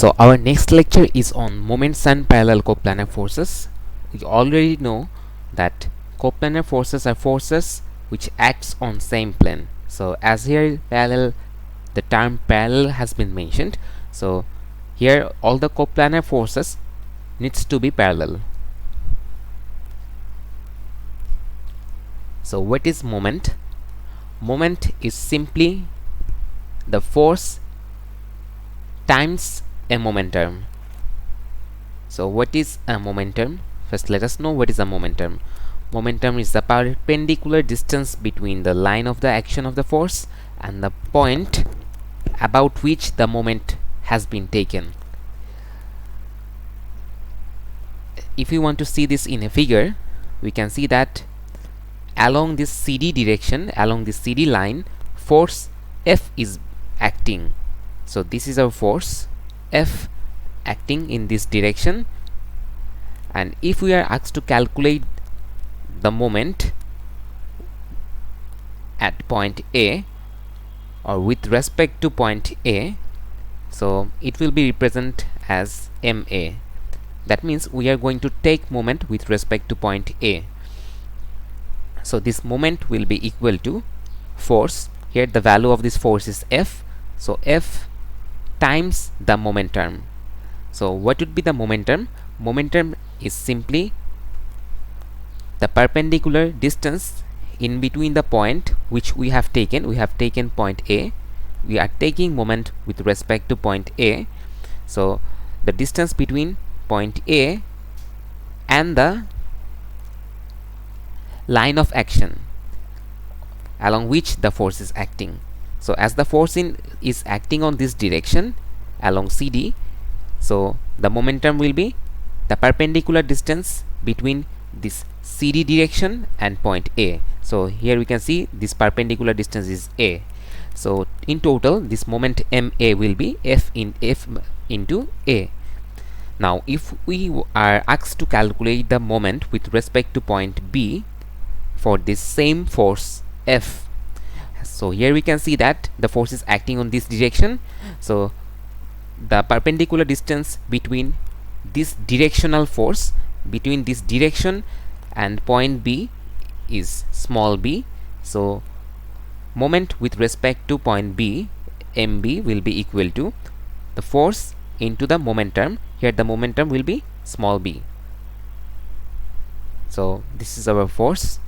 So our next lecture is on moments and parallel coplanar forces. We already know that coplanar forces are forces which acts on same plane. So as here parallel, the term parallel has been mentioned. So here all the coplanar forces needs to be parallel. So what is moment? Moment is simply the force times a momentum. So what is a momentum? First let us know what is a momentum. Momentum is the perpendicular distance between the line of the action of the force and the point about which the moment has been taken. If we want to see this in a figure, we can see that along this CD direction, along this CD line, force F is acting. So this is our force F acting in this direction, and if we are asked to calculate the moment at point A or with respect to point A, so it will be represented as MA. That means we are going to take moment with respect to point A. So this moment will be equal to force. Here the value of this force is F. So F times the momentum. So what would be the momentum? Momentum is simply the perpendicular distance in between the point which we have taken. We have taken point A. We are taking moment with respect to point A. So the distance between point A and the line of action along which the force is acting. So as the force is acting on this direction along CD, so the momentum will be the perpendicular distance between this CD direction and point A. So here we can see this perpendicular distance is A. So in total this moment MA will be F into A. Now if we are asked to calculate the moment with respect to point B for this same force F, so here we can see that the force is acting on this direction. So the perpendicular distance between this directional force between this direction and point B is small b. So moment with respect to point B, MB, will be equal to the force into the momentum. Here the momentum will be small b. So this is our force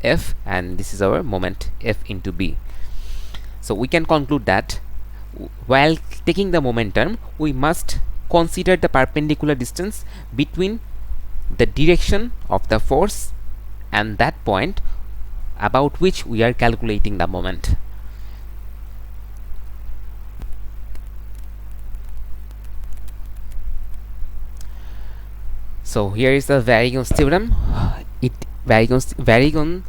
F, and this is our moment F into B. So we can conclude that while taking the momentum, we must consider the perpendicular distance between the direction of the force and that point about which we are calculating the moment. So here is the Varigon's theorem. Varigon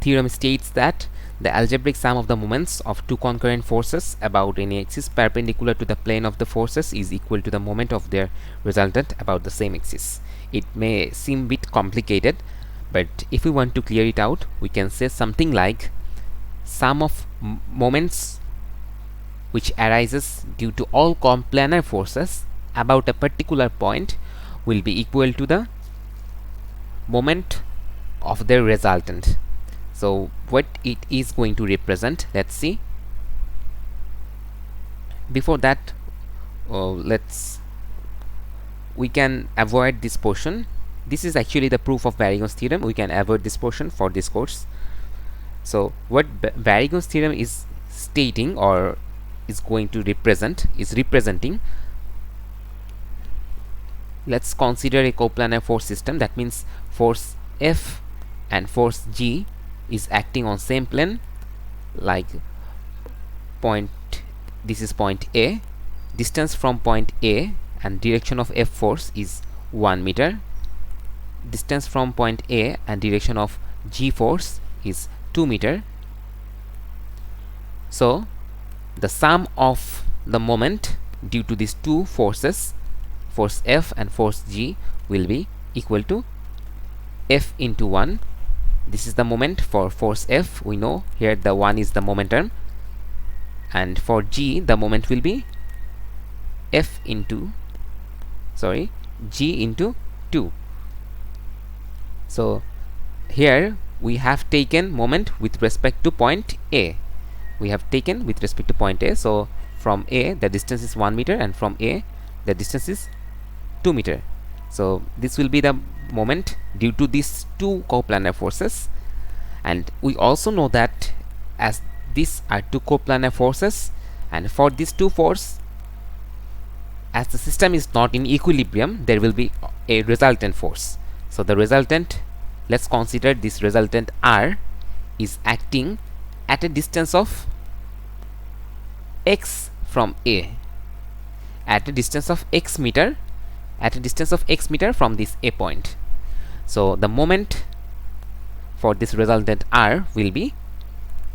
theorem states that the algebraic sum of the moments of two concurrent forces about any axis perpendicular to the plane of the forces is equal to the moment of their resultant about the same axis. It may seem a bit complicated, but if we want to clear it out, we can say something like sum of moments which arises due to all coplanar forces about a particular point will be equal to the moment of their resultant. So what it is going to represent, let's see. Before that, we can avoid this portion. This is actually the proof of Varigon's theorem. We can avoid this portion for this course. So what Varigon's theorem is stating or is going to representing, let's consider a coplanar force system. That means force F and force G is acting on same plane, like point, this is point A, distance from point A and direction of F force is 1 meter, distance from point A and direction of G force is 2 meter. So the sum of the moment due to these two forces, force F and force G, will be equal to F into 1. This is the moment for force F. We know here the 1 is the momentum, and for G the moment will be F into, sorry, G into 2. So here we have taken moment with respect to point A. We have taken with respect to point A. So from A the distance is 1 meter, and from A the distance is 2 meter. So this will be the moment due to these two coplanar forces. And we also know that as these are two coplanar forces, and for these two forces, as the system is not in equilibrium, there will be a resultant force. So the resultant, let's consider this resultant R is acting at a distance of x from A, at a distance of x meter, from this A point. So the moment for this resultant R will be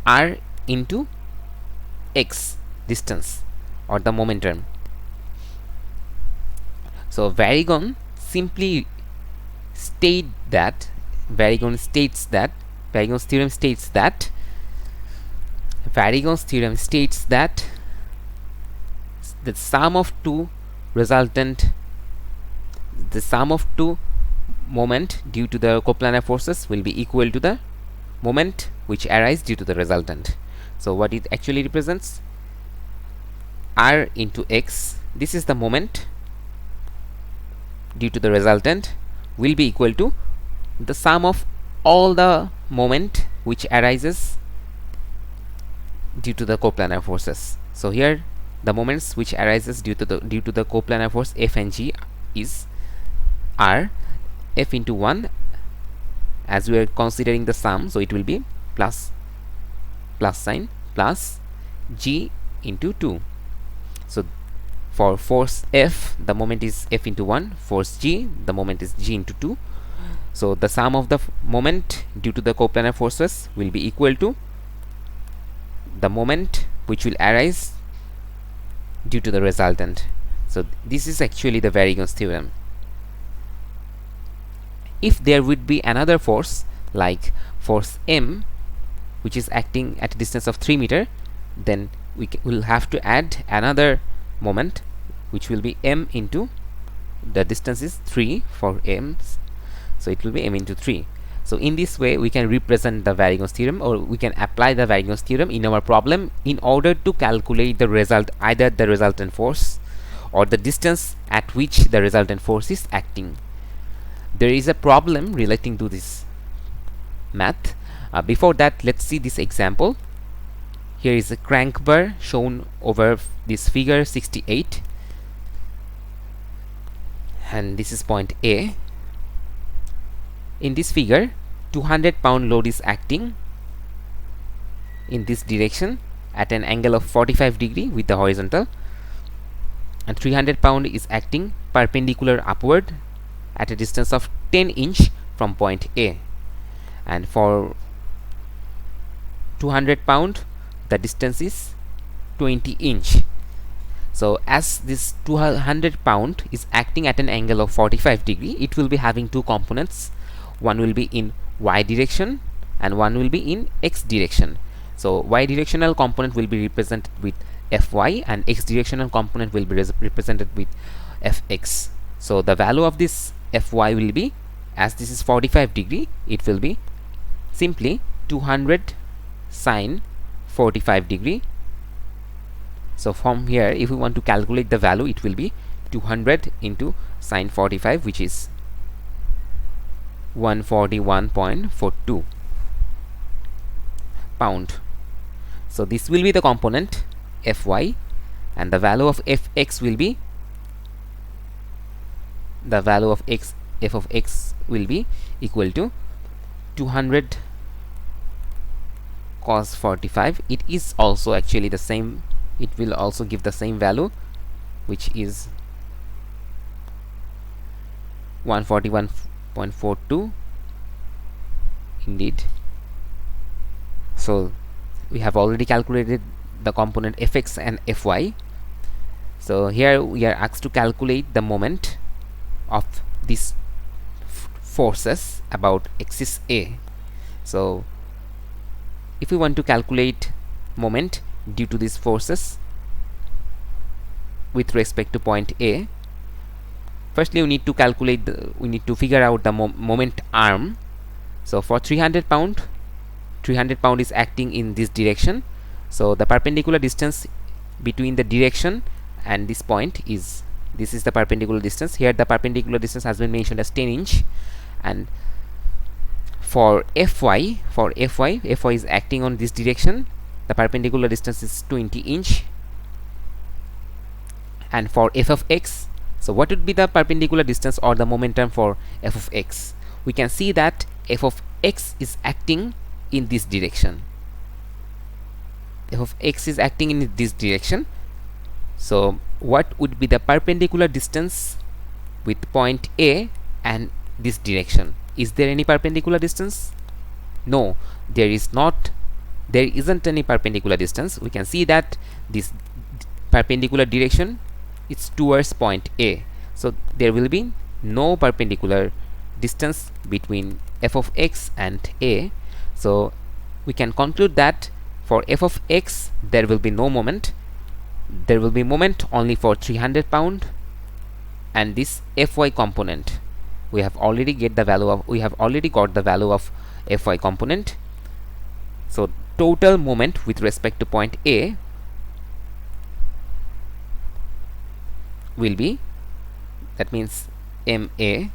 R into x distance, or the momentum. So Varigon simply states that Varigon's theorem states that the sum of two moment due to the coplanar forces will be equal to the moment which arise due to the resultant. So what it actually represents, R into x, this is the moment due to the resultant, will be equal to the sum of all the moment which arises due to the coplanar forces. So here the moments which arises due to the coplanar force F and G is R, F into 1, as we are considering the sum, so it will be plus sign, plus G into 2. So for force F, the moment is F into 1, force G, the moment is G into 2. So the sum of the moment due to the coplanar forces will be equal to the moment which will arise due to the resultant. So this is actually the Varigon's theorem. If there would be another force like force M, which is acting at a distance of 3 meter, then we will have to add another moment which will be M into, the distance is 3 for M, so it will be M into 3. So in this way we can represent the Varigon's theorem, or we can apply the Varigon's theorem in our problem in order to calculate the result, either the resultant force or the distance at which the resultant force is acting. There is a problem relating to this math. Before that, let's see this example. Here is a crank bar shown over this figure 68, and this is point A. In this figure, 200-pound load is acting in this direction at an angle of 45 degree with the horizontal, and 300-pound is acting perpendicular upward at a distance of 10 inch from point A. And for 200-pound, the distance is 20 inch. So as this 200-pound is acting at an angle of 45 degree, it will be having two components. One will be in y direction and one will be in x direction. So y directional component will be represented with Fy, and x directional component will be represented with Fx. So the value of this Fy will be, as this is 45 degree, it will be simply 200 sine 45 degree. So from here, if we want to calculate the value, it will be 200 into sine 45, which is 141.42 pound. So this will be the component Fy, and the value of Fx will be, the value of f of x will be equal to 200 cos 45. It is also actually the same, it will also give the same value, which is 141.42 indeed. So we have already calculated the component Fx and Fy. So here we are asked to calculate the moment of these forces about axis A. So if we want to calculate moment due to these forces, with respect to point A. Firstly, we need to calculate we need to figure out the moment arm. So for 300 pound is acting in this direction, so the perpendicular distance between the direction and this point is, this is the perpendicular distance. Here the perpendicular distance has been mentioned as 10 inch, and for Fy is acting on this direction, the perpendicular distance is 20 inch. And for f of x, so what would be the perpendicular distance or the momentum for f of x? We can see that f of x is acting in this direction. F of x is acting in this direction. So what would be the perpendicular distance with point A and this direction? Is there any perpendicular distance? No, there is not. There isn't any perpendicular distance. We can see that this perpendicular direction is towards point A. So there will be no perpendicular distance between f of x and A. So we can conclude that for f of x there will be no moment. There will be moment only for 300 pound, and this Fy component we have already got the value of Fy component. So total moment with respect to point A will be, that means MA.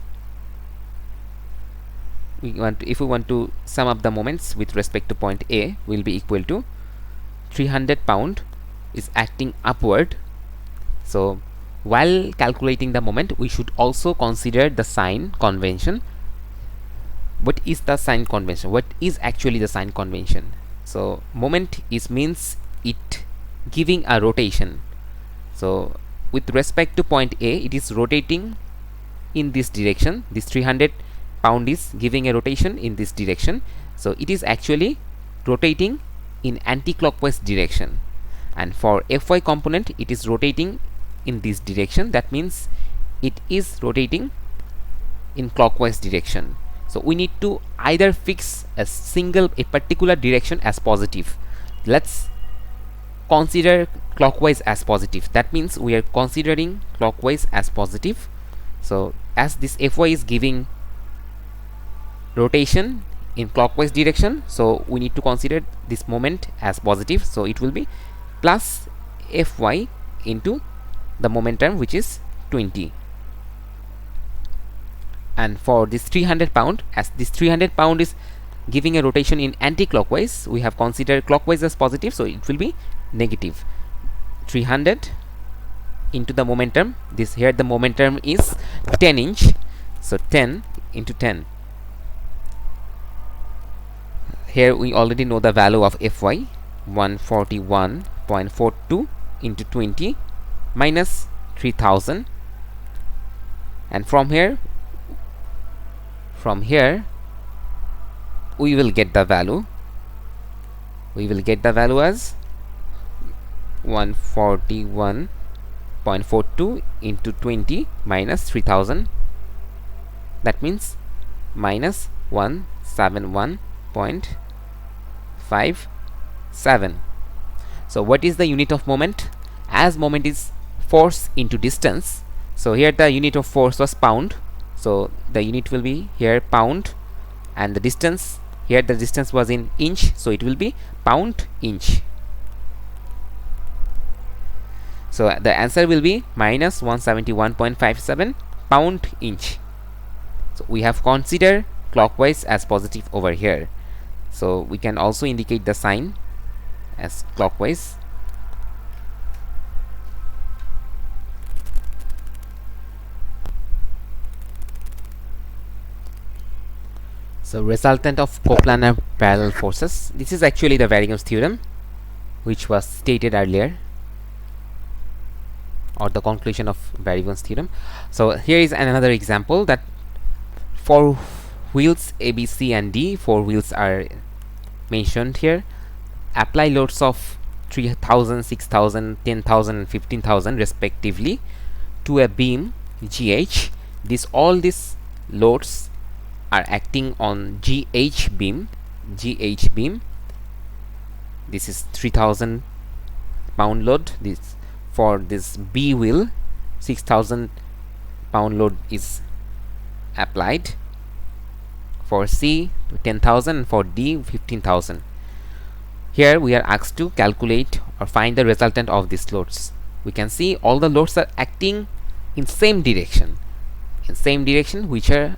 If we want to sum up the moments with respect to point A, will be equal to 300 pound is acting upward. So while calculating the moment, we should also consider the sign convention. What is the sign convention? What is actually the sign convention? So moment is means it giving a rotation. So with respect to point A, it is rotating in this direction. This 300 pound is giving a rotation in this direction. So it is actually rotating in anti-clockwise direction. And for Fy component, it is rotating in this direction. That means it is rotating in clockwise direction. So we need to either fix a particular direction as positive. Let's consider clockwise as positive. That means we are considering clockwise as positive. So as this Fy is giving rotation in clockwise direction, so we need to consider this moment as positive. So it will be plus Fy into the momentum, which is 20. And for this 300 pound, as this 300 pound is giving a rotation in anti-clockwise, we have considered clockwise as positive, so it will be negative. 300 into the momentum, this here the momentum is 10 inch, so 10 into 10. Here we already know the value of Fy, 141.42 into 20 minus 3000, and from here we will get the value. We will get the value as 141.42 into 20 minus 3000. That means minus 171.57. So what is the unit of moment? As moment is force into distance, so here the unit of force was pound, so the unit will be here pound, and the distance, here the distance was in inch, so it will be pound inch. So the answer will be minus 171.57 pound inch. So we have considered clockwise as positive over here, so we can also indicate the sign as clockwise. So resultant of coplanar parallel forces. This is actually the Variance theorem, which was stated earlier, or the conclusion of Variance theorem. So here is another example that for wheels A, B, C and D, 4 wheels are mentioned here. Apply loads of 3000, 6000, 10,000 and 15,000 respectively to a beam GH. All these loads are acting on GH beam. This is 3000 pound load, this for this B wheel 6,000 pound load is applied, for C 10,000, and for D 15,000. Here we are asked to calculate or find the resultant of these loads. We can see all the loads are acting in same direction, which are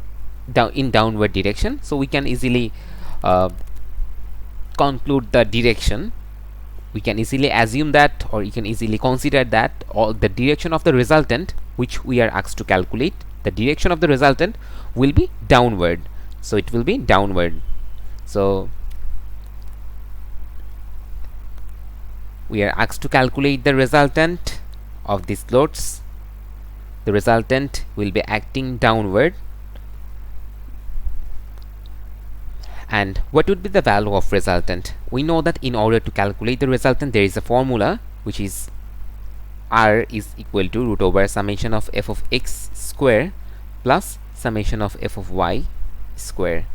in downward direction. So we can easily conclude the direction. We can easily assume that, or you can easily consider that all the direction of the resultant which we are asked to calculate, the direction of the resultant will be downward. So it will be downward. So we are asked to calculate the resultant of these loads. The resultant will be acting downward. And what would be the value of resultant? We know that in order to calculate the resultant, there is a formula which is R is equal to root over summation of f of x square plus summation of f of y square.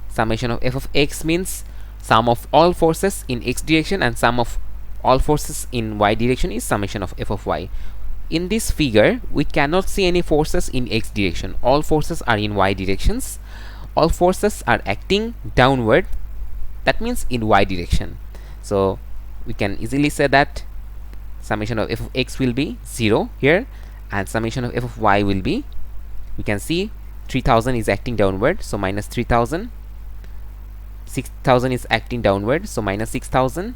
Summation of f of x means sum of all forces in x direction, and sum of all forces in y direction is summation of f of y. In this figure, we cannot see any forces in x direction. All forces are in y directions. All forces are acting downward, that means in y direction. So we can easily say that summation of f of x will be 0 here, and summation of f of y will be, we can see 3,000 is acting downward, so minus 3,000. 6,000 is acting downward, so minus 6,000.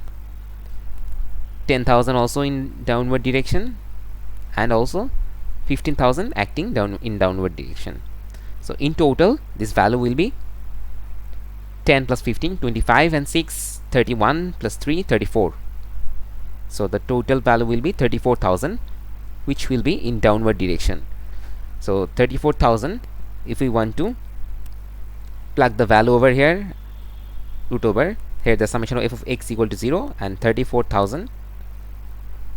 10,000 also in downward direction, and also 15,000 acting in downward direction. So in total, this value will be 10 plus 15, 25, and 6, 31, plus 3, 34. So the total value will be 34,000, which will be in downward direction. So 34,000, if we want to plug the value over here, root over here, the summation of f of x equal to 0, and 34,000,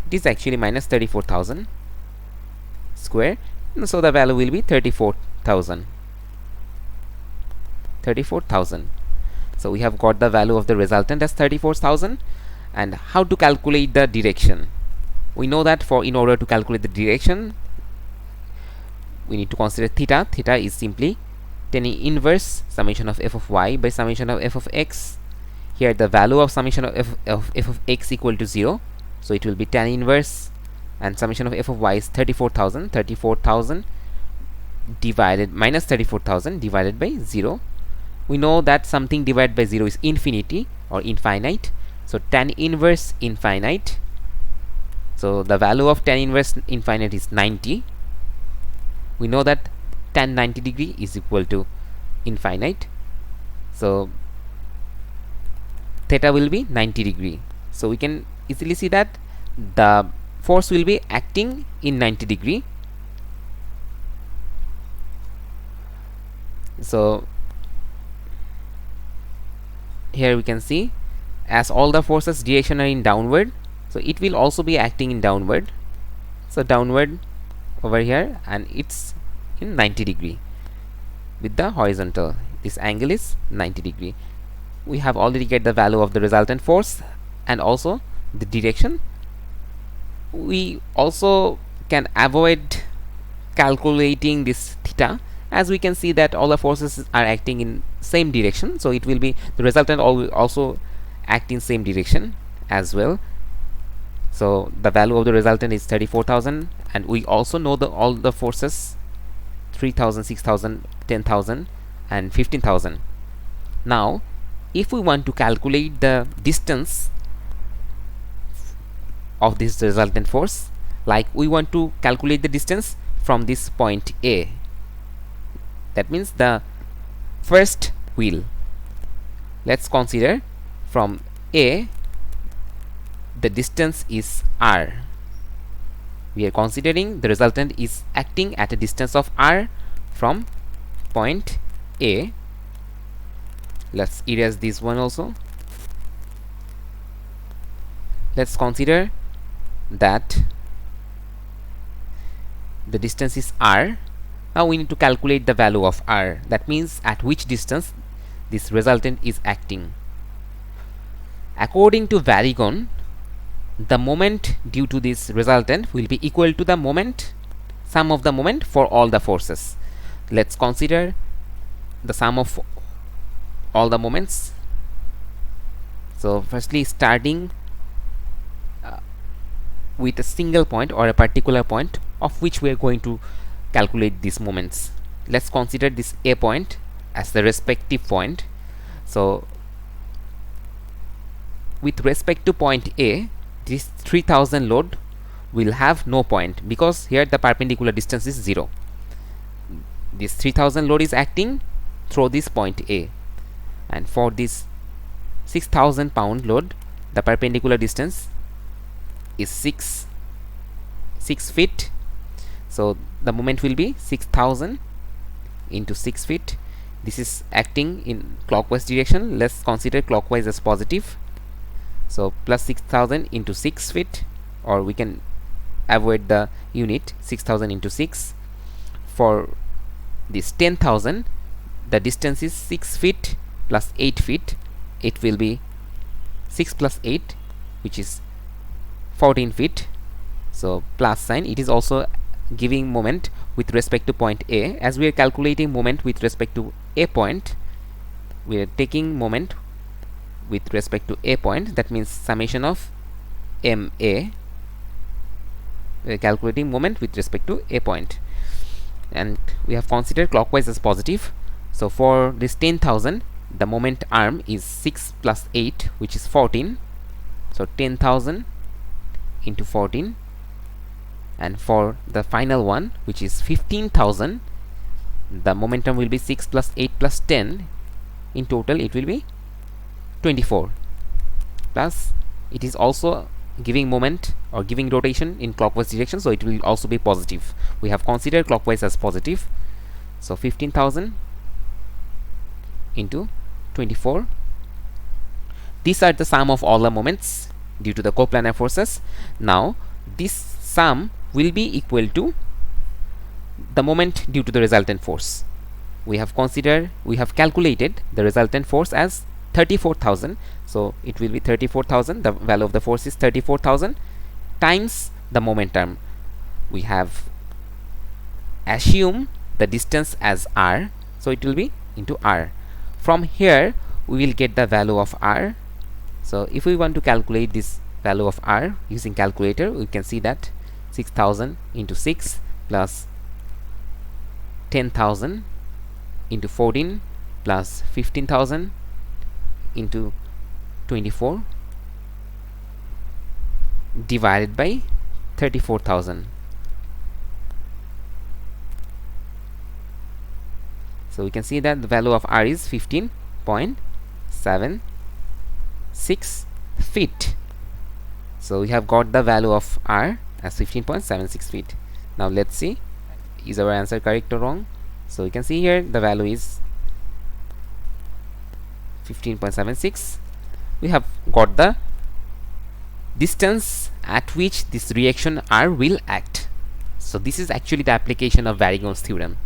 it is actually minus 34,000 square. So the value will be 34,000. So we have got the value of the resultant as 34,000. And how to calculate the direction? We know that in order to calculate the direction, we need to consider theta. Theta is simply tan inverse summation of f of y by summation of f of x. Here the value of summation of f of x equal to 0, so it will be tan inverse, and summation of f of y is 34,000. 34,000 divided minus 34,000 divided by 0. We know that something divided by 0 is infinity or infinite. So tan inverse infinite. So the value of tan inverse infinite is 90. We know that tan 90 degree is equal to infinite. So theta will be 90 degree. So we can easily see that the force will be acting in 90 degree. So here we can see, as all the forces direction are in downward, so it will also be acting in downward. So downward over here, and it's in 90 degree with the horizontal. This angle is 90 degree. We have already get the value of the resultant force and also the direction. We also can avoid calculating this theta, as we can see that all the forces are acting in same direction, so it will be the resultant will also act in same direction as well. So the value of the resultant is 34,000, and we also know all the forces 3,000, 6,000, 10,000, and 15,000. Now if we want to calculate the distance of this resultant force, like we want to calculate the distance from this point A, that means the first wheel. Let's consider from A, the distance is r. We are considering the resultant is acting at a distance of r from point A. Let's erase this one also. Let's consider that the distance is r. Now we need to calculate the value of r. That means at which distance this resultant is acting. According to Varigon, the moment due to this resultant will be equal to the moment, sum of the moment for all the forces. Let's consider the sum of all the moments. So firstly, starting with a single point or a particular point of which we are going to calculate these moments. Let's consider this A point as the respective point. So with respect to point A, this 3000 load will have no point because here the perpendicular distance is 0. This 3000 load is acting through this point A, and for this 6000 pound load the perpendicular distance is 6 feet. So the moment will be 6000 into 6 feet. This is acting in clockwise direction. Let's consider clockwise as positive. So plus 6000 into 6 feet, or we can avoid the unit 6000 into 6. For this 10,000, the distance is 6 feet plus 8 feet. It will be 6 plus 8, which is 14 feet. So plus sign. It is also giving moment with respect to point A. As we are calculating moment with respect to A point, we are taking moment with respect to A point. That means summation of MA. We are calculating moment with respect to A point, and we have considered clockwise as positive. So for this 10,000, the moment arm is 6 plus 8, which is 14. So 10,000 into 14. And for the final one, which is 15,000, the momentum will be 6 plus 8 plus 10. In total it will be 24. Plus it is also giving moment or giving rotation in clockwise direction, so it will also be positive. We have considered clockwise as positive. So 15,000 into 24. These are the sum of all the moments due to the coplanar forces. Now this sum will be equal to the moment due to the resultant force. We have calculated the resultant force as 34,000. So it will be 34,000. The value of the force is 34,000 times the momentum. We have assumed the distance as r, so it will be into r. From here we will get the value of r. So if we want to calculate this value of r using calculator, we can see that 6000 into 6 plus 10,000 into 14 plus 15,000 into 24 divided by 34,000. So we can see that the value of r is 15.76 feet. So we have got the value of r as 15.76 feet. Now let's see, is our answer correct or wrong? So you can see here the value is 15.76. We have got the distance at which this reaction R will act. So this is actually the application of Varigon's theorem.